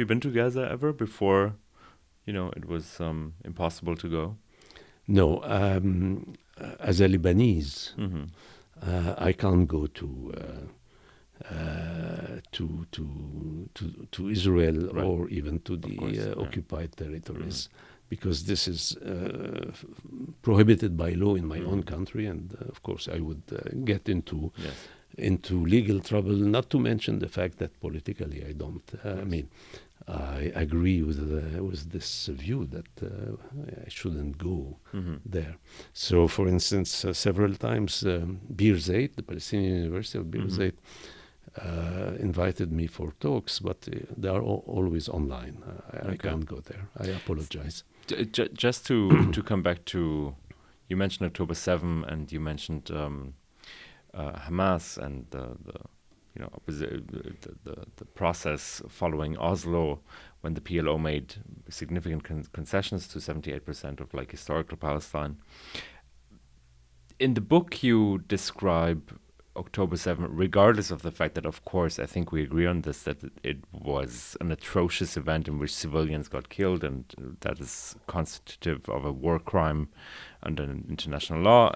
been to Gaza ever before, it was impossible to go? No, as a Lebanese, I can't go to Israel, right. or even to the occupied territories, because this is prohibited by law in my own country, and of course I would get into legal trouble. Not to mention the fact that politically I don't. I agree with this view that I shouldn't go there. So, for instance, several times Birzeit, the Palestinian University of Birzeit, invited me for talks, but they are always online. I can't go there. I apologize. Just to come back to, you mentioned October 7, and you mentioned Hamas and the process following Oslo, when the PLO made significant concessions to 78% of historical Palestine. In the book, you describe October 7, regardless of the fact that, of course, I think we agree on this, that it was an atrocious event in which civilians got killed, and that is constitutive of a war crime under international law.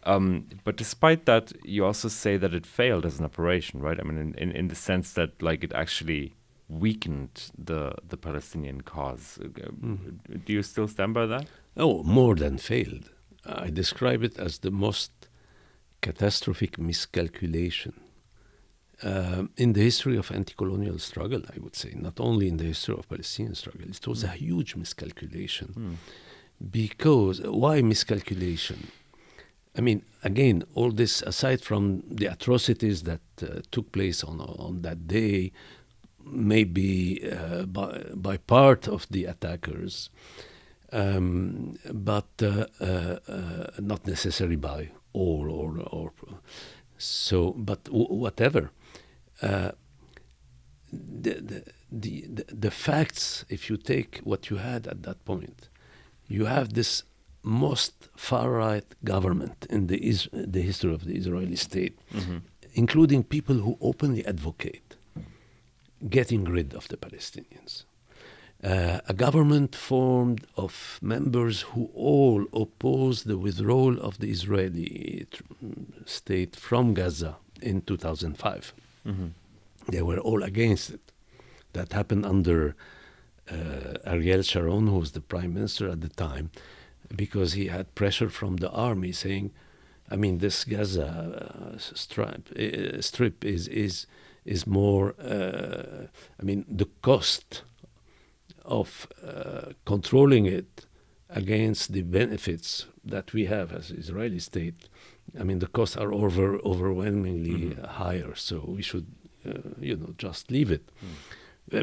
But despite that, you also say that it failed as an operation, right? I mean, in the sense that it actually weakened the Palestinian cause. Do you still stand by that? Oh, more than failed. I describe it as the most catastrophic miscalculation in the history of anti-colonial struggle, I would say, not only in the history of Palestinian struggle. It was a huge miscalculation. Because, why miscalculation? I mean, again, all this, aside from the atrocities that took place on that day, maybe by part of the attackers, but not necessarily by all or so. But whatever, the facts. If you take what you had at that point, you have this most far-right government in the history of the Israeli state, including people who openly advocate getting rid of the Palestinians. A government formed of members who all oppose the withdrawal of the Israeli state from Gaza in 2005. They were all against it. That happened under Ariel Sharon, who was the prime minister at the time, because he had pressure from the army saying, I mean, this Gaza strip is more, I mean, the cost of controlling it against the benefits that we have as Israeli state, I mean, the costs are overwhelmingly higher, so we should, just leave it.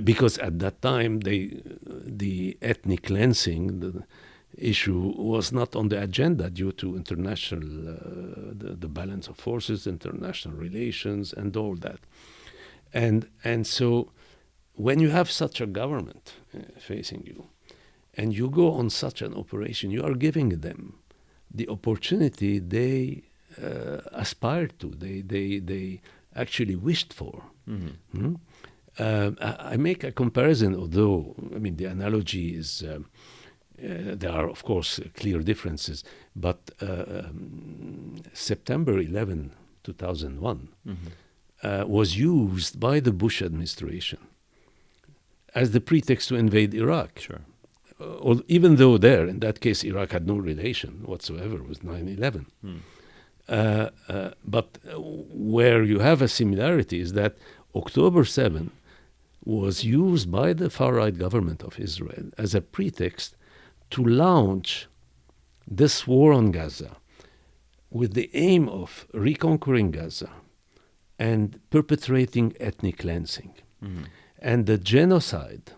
Because at that time, the ethnic cleansing, the issue was not on the agenda due to international, the balance of forces, international relations, and all that. And so when you have such a government facing you, and you go on such an operation, you are giving them the opportunity they aspired to, they actually wished for. I make a comparison, although, I mean, the analogy is, there are, of course, clear differences, but September 11, 2001, was used by the Bush administration as the pretext to invade Iraq. Sure. Even though there, in that case, Iraq had no relation whatsoever with 9/11. But where you have a similarity is that October 7 was used by the far-right government of Israel as a pretext to launch this war on Gaza with the aim of reconquering Gaza and perpetrating ethnic cleansing. And the genocide,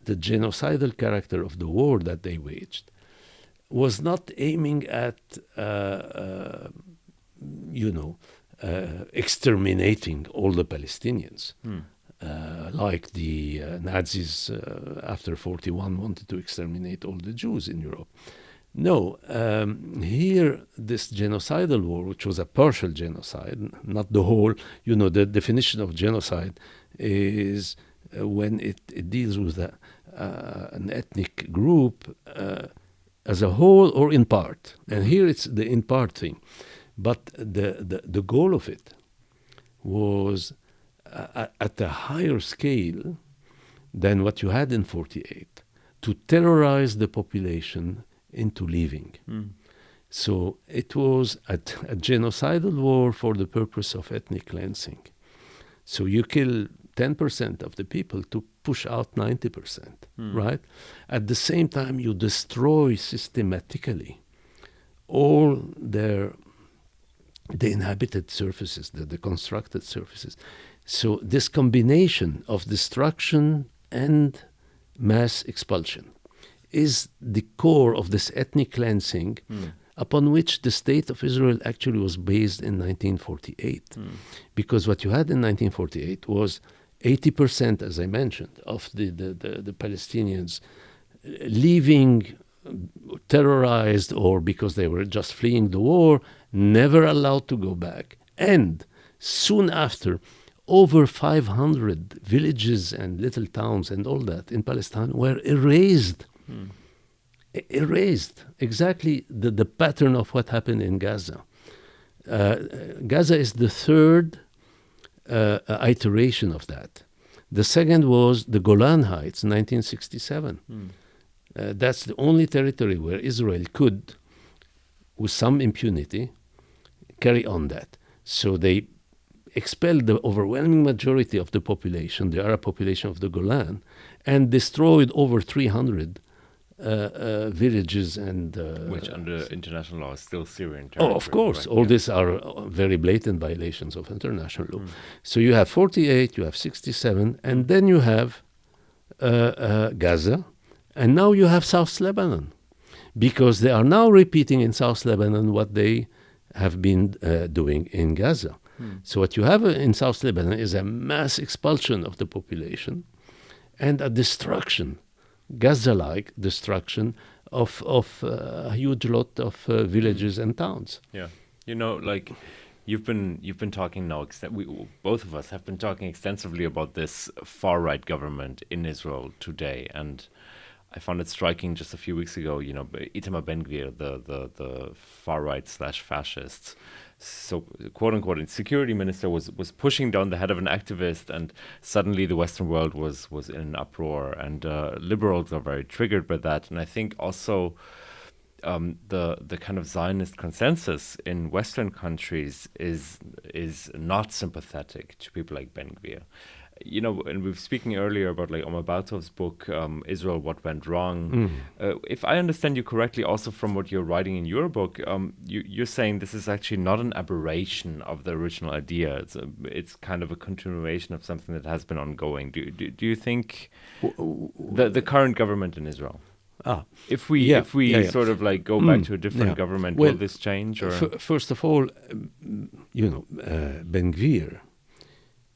the genocidal character of the war that they waged, was not aiming at, exterminating all the Palestinians, like the Nazis after 1941 wanted to exterminate all the Jews in Europe. No, here this genocidal war, which was a partial genocide, not the whole, the definition of genocide is when it deals with an ethnic group as a whole or in part. And here it's the in part thing. But the goal of it was at a higher scale than what you had in 1948, to terrorize the population into leaving. So it was a genocidal war for the purpose of ethnic cleansing. So you kill 10% of the people to push out 90%, right? At the same time, you destroy systematically all the inhabited surfaces, the constructed surfaces. So this combination of destruction and mass expulsion is the core of this ethnic cleansing upon which the state of Israel actually was based in 1948. Because what you had in 1948 was 80%, as I mentioned, of the Palestinians leaving terrorized or because they were just fleeing the war, never allowed to go back. And soon after, over 500 villages and little towns and all that in Palestine were erased. Erased. Exactly the pattern of what happened in Gaza. Gaza is the third iteration of that. The second was the Golan Heights, 1967. That's the only territory where Israel could, with some impunity, carry on that. So they expelled the overwhelming majority of the population, the Arab population of the Golan, and destroyed over 300 villages and... which under international law is still Syrian territory. Oh, of course. Right? All these are very blatant violations of international law. So you have 48, you have 67, and then you have Gaza, and now you have South Lebanon, because they are now repeating in South Lebanon what they have been doing in Gaza. So what you have in South Lebanon is a mass expulsion of the population and a destruction, Gaza-like destruction of a huge lot of villages and towns. Yeah, you've been talking now. Both of us have been talking extensively about this far-right government in Israel today, and I found it striking just a few weeks ago. Itamar Ben-Gvir, the far-right /fascists. So, quote unquote, security minister was pushing down the head of an activist, and suddenly the Western world was in an uproar, and liberals are very triggered by that. And I think also the kind of Zionist consensus in Western countries is not sympathetic to people like Ben-Gvir. And we were speaking earlier about Omar Baltov's book, Israel, What Went Wrong. If I understand you correctly, also from what you're writing in your book, you're saying this is actually not an aberration of the original idea. It's kind of a continuation of something that has been ongoing. Do you think the current government in Israel? If we sort of go back to a different government, will this change? Or? First of all, Ben-Gvir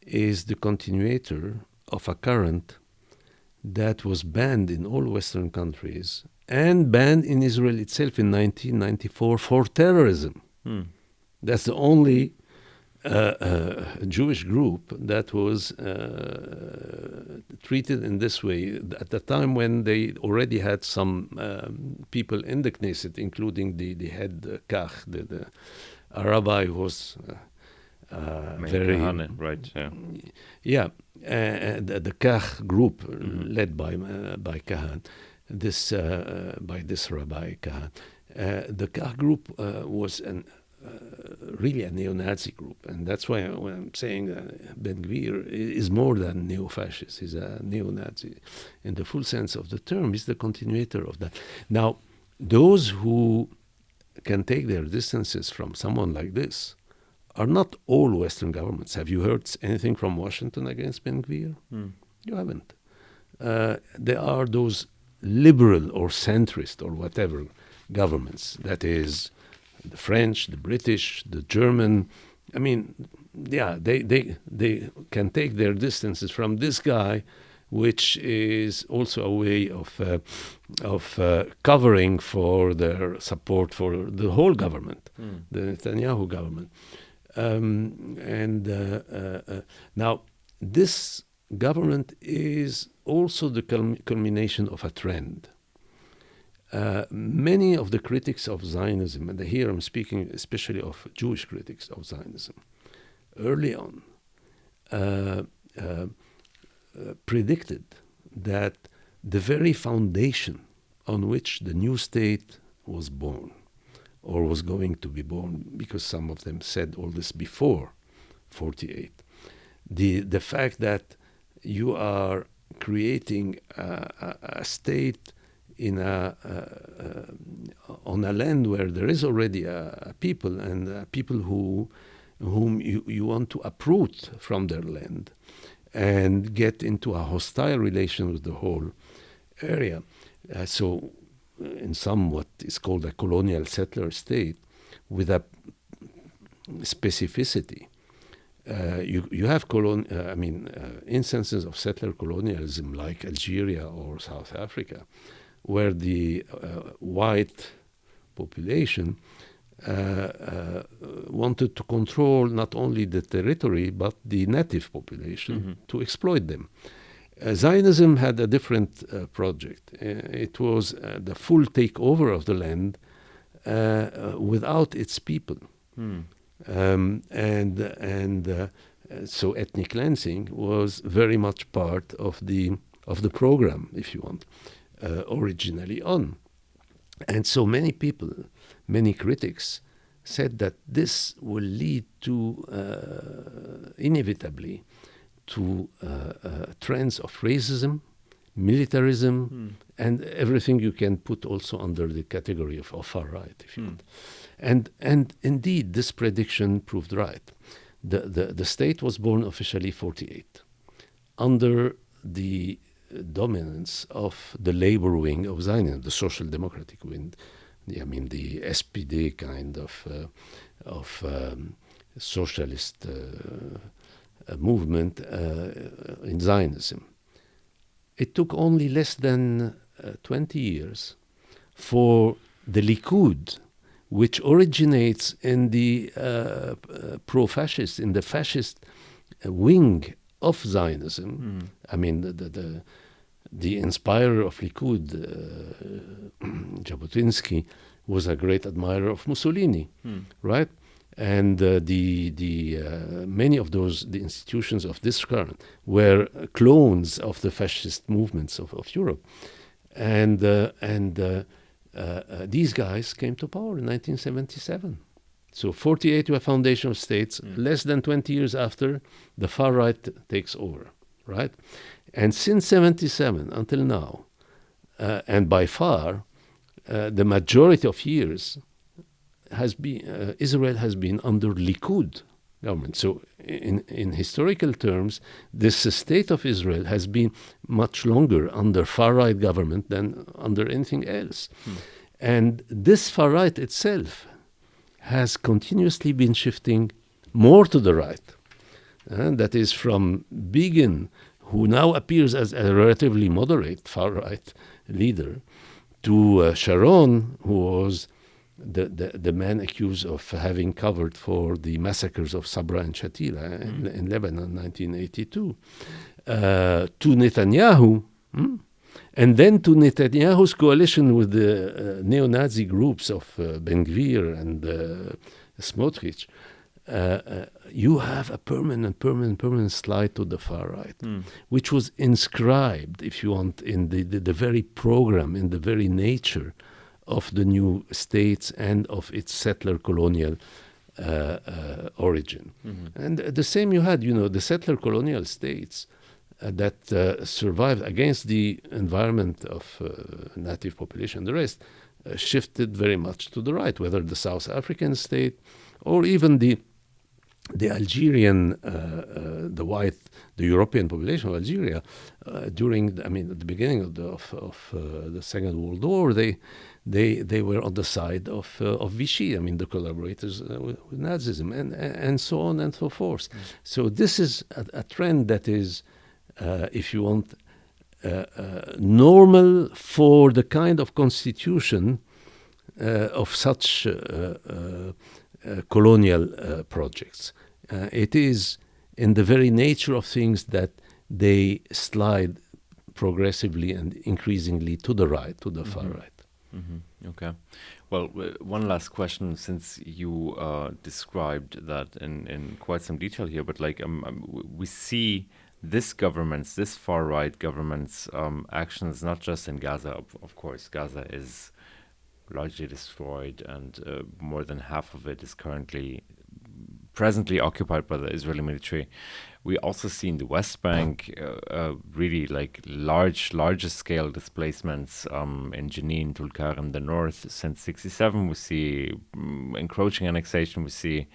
is the continuator of a current that was banned in all Western countries and banned in Israel itself in 1994 for terrorism. That's the only Jewish group that was treated in this way at the time when they already had some people in the Knesset, including the head Kach, the rabbi who was... very Kahane, right? the Kach group led by Kahan, by this Rabbi Kahan. The Kach group was really a neo-Nazi group, and that's why when I'm saying Ben Gvir is more than neo-fascist, he's a neo-Nazi in the full sense of the term. He's the continuator of that. Now, those who can take their distances from someone like this are not all Western governments. Have you heard anything from Washington against Ben Gvir? You haven't. There are those liberal or centrist or whatever governments, that is the French, the British, the German. I mean, yeah, they can take their distances from this guy, which is also a way of covering for their support for the whole government, the Netanyahu government. Now, this government is also the culmination of a trend. Many of the critics of Zionism, and here I'm speaking especially of Jewish critics of Zionism, early on predicted that the very foundation on which the new state was born, or was going to be born, because some of them said all this before 48, the fact that you are creating a state in on a land where there is already a people, and people whom you want to uproot from their land and get into a hostile relation with the whole area. So in some what is called a colonial settler state with a specificity. You have instances of settler colonialism like Algeria or South Africa, where the white population wanted to control not only the territory but the native population to exploit them. Zionism had a different project. It was the full takeover of the land without its people. So ethnic cleansing was very much part of the program, if you want, originally on. And so many people, many critics, said that this will lead to inevitably to trends of racism, militarism, and everything you can put also under the category of far right, if you want. And indeed, this prediction proved right. The state was born officially 48, under the dominance of the labor wing of Zionism, the social democratic wing. I mean, the SPD kind of socialist movement in Zionism. It took only less than 20 years for the Likud, which originates in the pro-fascist, in the fascist wing of Zionism. I mean, the inspirer of Likud, Jabotinsky, was a great admirer of Mussolini, right? And many of the institutions of this current were clones of the fascist movements of Europe. And these guys came to power in 1977. So 48 were foundation of states. Less than 20 years after, the far right takes over, right? And since 77 until now, and by far, the majority of years has been Israel has been under Likud government. So in historical terms, this state of Israel has been much longer under far-right government than under anything else. And this far-right itself has continuously been shifting more to the right. That is from Begin, who now appears as a relatively moderate far-right leader, to Sharon, who was the man accused of having covered for the massacres of Sabra and Shatila in Lebanon, 1982, to Netanyahu, and then to Netanyahu's coalition with the neo-Nazi groups of Ben Gvir and Smotrich, you have a permanent slide to the far right, which was inscribed, if you want, in the very program, in the very nature of the new states and of its settler colonial origin. And the same you had, the settler colonial states that survived against the environment of native population. The rest shifted very much to the right, whether the South African state or even the Algerian, the European population of Algeria during, at the beginning of the Second World War, they were on the side of Vichy, the collaborators with Nazism, and so on and so forth. So this is a trend that is, if you want, normal for the kind of constitution of such colonial projects. It is in the very nature of things that they slide progressively and increasingly to the right, to the far right. Okay. Well, one last question, since you described that in quite some detail here, but we see this far-right government's actions, not just in Gaza, of course. Gaza is largely destroyed, and more than half of it is presently occupied by the Israeli military. We also see in the West Bank really larger scale displacements in Jenin, Tulkar in the north since 1967. We see encroaching annexation. We see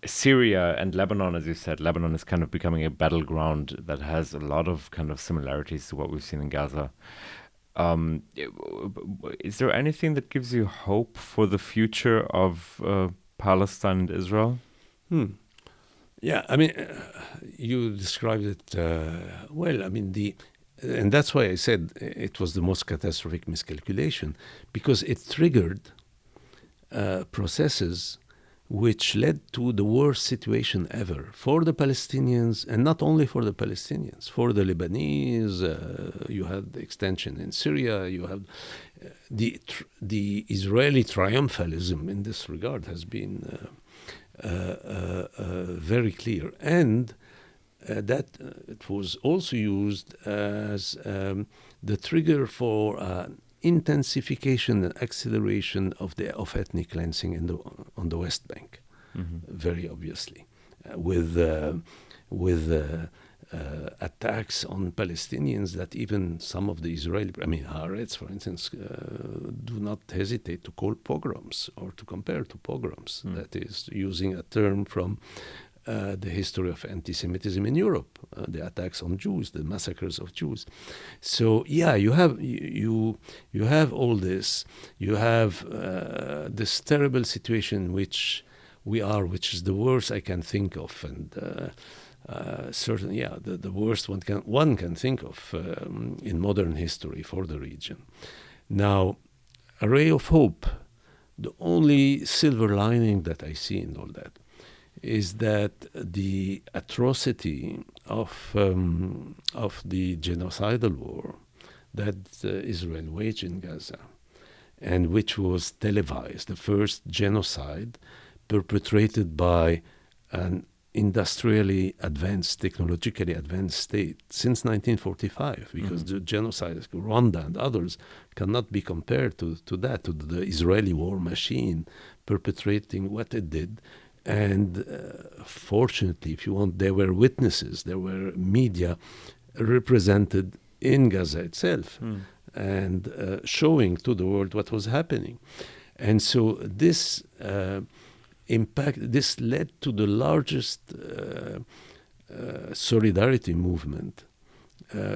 Syria and Lebanon, as you said. Lebanon is kind of becoming a battleground that has a lot of kind of similarities to what we've seen in Gaza. Is there anything that gives you hope for the future of Palestine and Israel? Yeah, you described it well. And that's why I said it was the most catastrophic miscalculation, because it triggered processes which led to the worst situation ever for the Palestinians, and not only for the Palestinians, for the Lebanese. You had the extension in Syria. You have the Israeli triumphalism in this regard has been very clear, and that it was also used as the trigger for intensification and acceleration of ethnic cleansing on the West Bank, very obviously, with attacks on Palestinians that even some of the Israeli, Haaretz, for instance, do not hesitate to call pogroms or to compare to pogroms. That is using a term from the history of anti-Semitism in Europe, the attacks on Jews, the massacres of Jews. So yeah, you have all this. You have this terrible situation which is the worst I can think of, and certainly, the worst one can think of in modern history for the region. Now, a ray of hope. The only silver lining that I see in all that is that the atrocity of the genocidal war that Israel waged in Gaza, and which was televised, the first genocide perpetrated by an industrially advanced, technologically advanced state since 1945, because the genocides, Rwanda and others, cannot be compared to the Israeli war machine perpetrating what it did. And fortunately, if you want, there were witnesses, there were media represented in Gaza itself, and showing to the world what was happening. And so this this led to the largest solidarity movement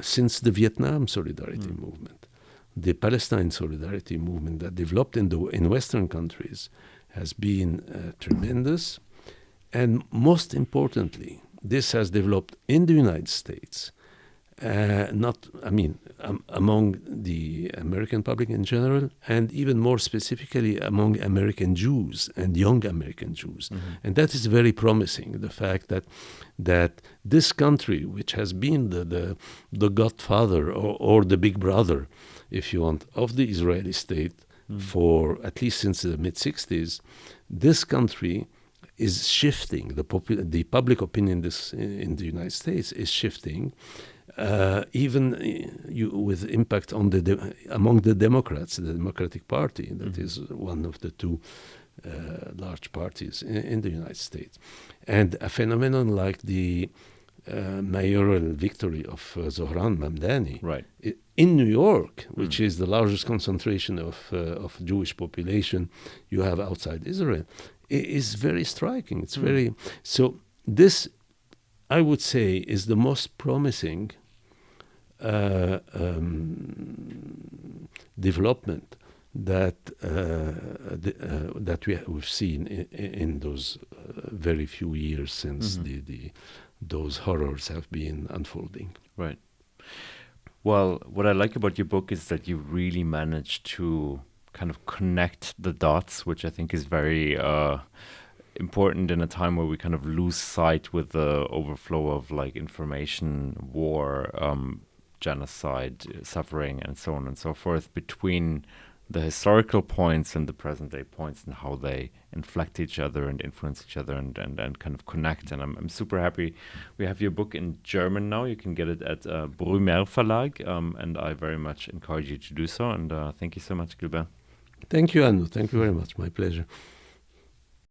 since the Vietnam solidarity movement. The Palestine solidarity movement that developed in Western countries has been tremendous, and most importantly, this has developed in the United States, among the American public in general, and even more specifically among American Jews and young American Jews. And that is very promising, the fact that this country, which has been the godfather or the big brother, if you want, of the Israeli state for at least since the mid-60s, this country is shifting. The public opinion in the United States is shifting, even with impact on among the Democrats, the Democratic Party, that is one of the two large parties in the United States. And a phenomenon like the mayoral victory of Zohran Mamdani in New York, which is the largest concentration of Jewish population you have outside Israel, is very striking. It's very so. This, I would say, is the most promising development that we've seen in those very few years since those horrors have been unfolding. Right. Well, what I like about your book is that you really managed to kind of connect the dots, which I think is very important in a time where we kind of lose sight with the overflow of like information, war, genocide, suffering, and so on and so forth, between the historical points and the present day points and how they inflect each other and influence each other and kind of connect. And I'm super happy we have your book in German now. You can get it at Brümer Verlag, and I very much encourage you to do so. And thank you so much, Gilbert. Thank you, Anu. Thank you very much. My pleasure.